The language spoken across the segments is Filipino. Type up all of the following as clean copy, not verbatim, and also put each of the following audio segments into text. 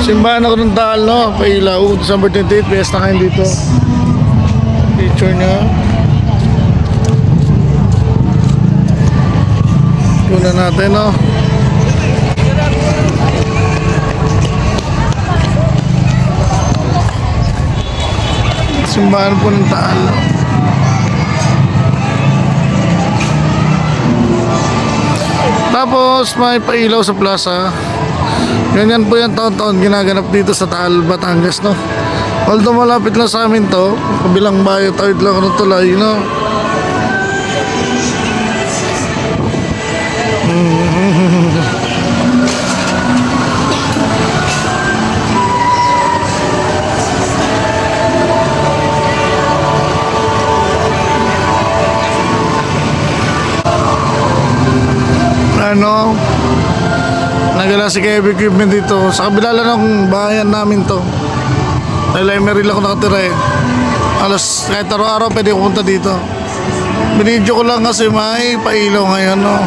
Simbahan ako ng Taal, no? Pailaw, December 28, piyesta kayo dito. Picture niya. Tuna natin, no? Simbahan po ng Taal. Tapos may pailaw sa plaza. Ganyan po yung taon-taon ginaganap dito sa Taal, Batangas, no? Although malapit lang sa amin to, kabilang bayo, tawid lang ako ng tulay, no? Ano? Nagala si Kevin Equipment dito. Sa kabila lang ng bayan namin to. Dahil Emeril ako nakatira eh. Alas kahit araw-araw pwede pumunta dito. Binidyo ko lang kasi may pailaw ngayon, no?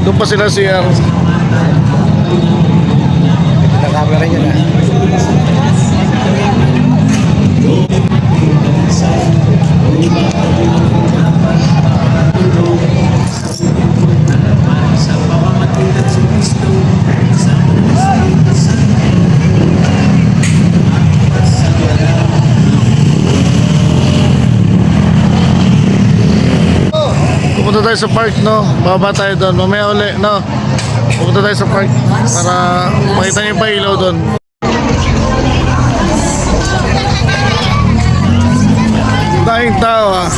Doon pa sila siya. Camera niya na. Pupunta tayo sa park, no? Baba tayo doon. Mamaya uli, no? Pupunta tayo sa park para makita niyo pa ilaw doon. Dahing tao, ah.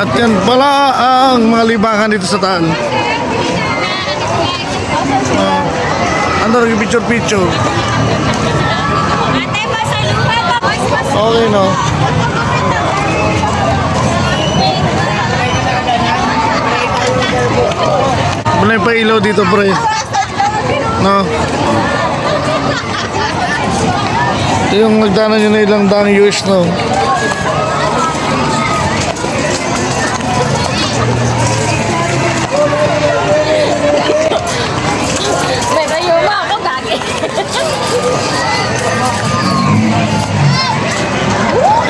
At yan pala ang mga libangan dito sa Taal. Ano rin picture-picture? Okay, no? Wala yung pailaw dito, pre. No? Ito yung nagdaanan nyo na ilang daang years, no?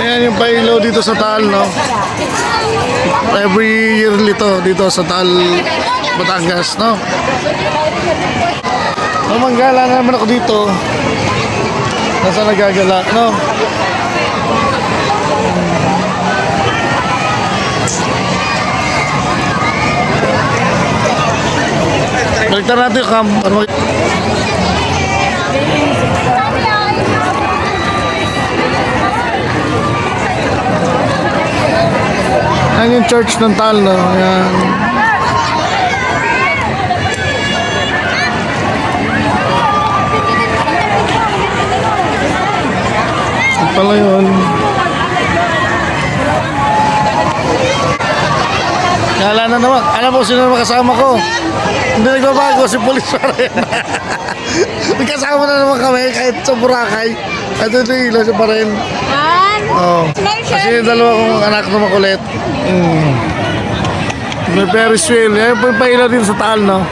Ayan yung pailaw dito sa Taal, no? Every year dito sa Taal, Batangas, no? Manggala na naman ako dito. Nasa nagagala, no? Baliktad natin yung cam. Yan yung church ng Taal, no? Yan. Ito pala yun. Kala na naman. Alam mo sino naman kasama ko? Hindi nagbabago, si Police pa rin. Nagkasama na naman kami kahit sa Boracay. At ito yung ilaw siya pa rin. Oh. Kasi yung dalawa kong anak na makulit. May Ferris wheel. Yan po yung pailaw din sa Taal, no?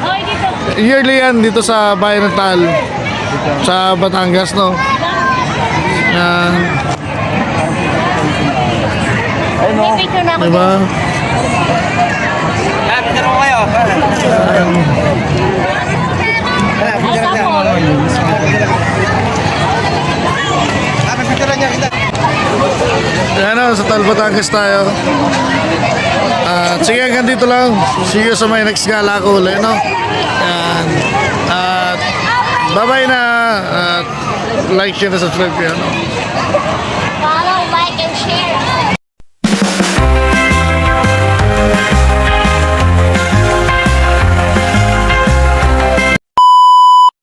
Yearly yan dito sa bayan ng Taal. Sa Batangas, no? Yan. Diba? Picture mo kayo. Picture niya kita. Yan, no? Sa Taal, Batangas tayo. Sige, hanggang dito lang. See you sa may next gala ko ulit, no? Yan. At bye-bye na. At like, share, and subscribe yan, no?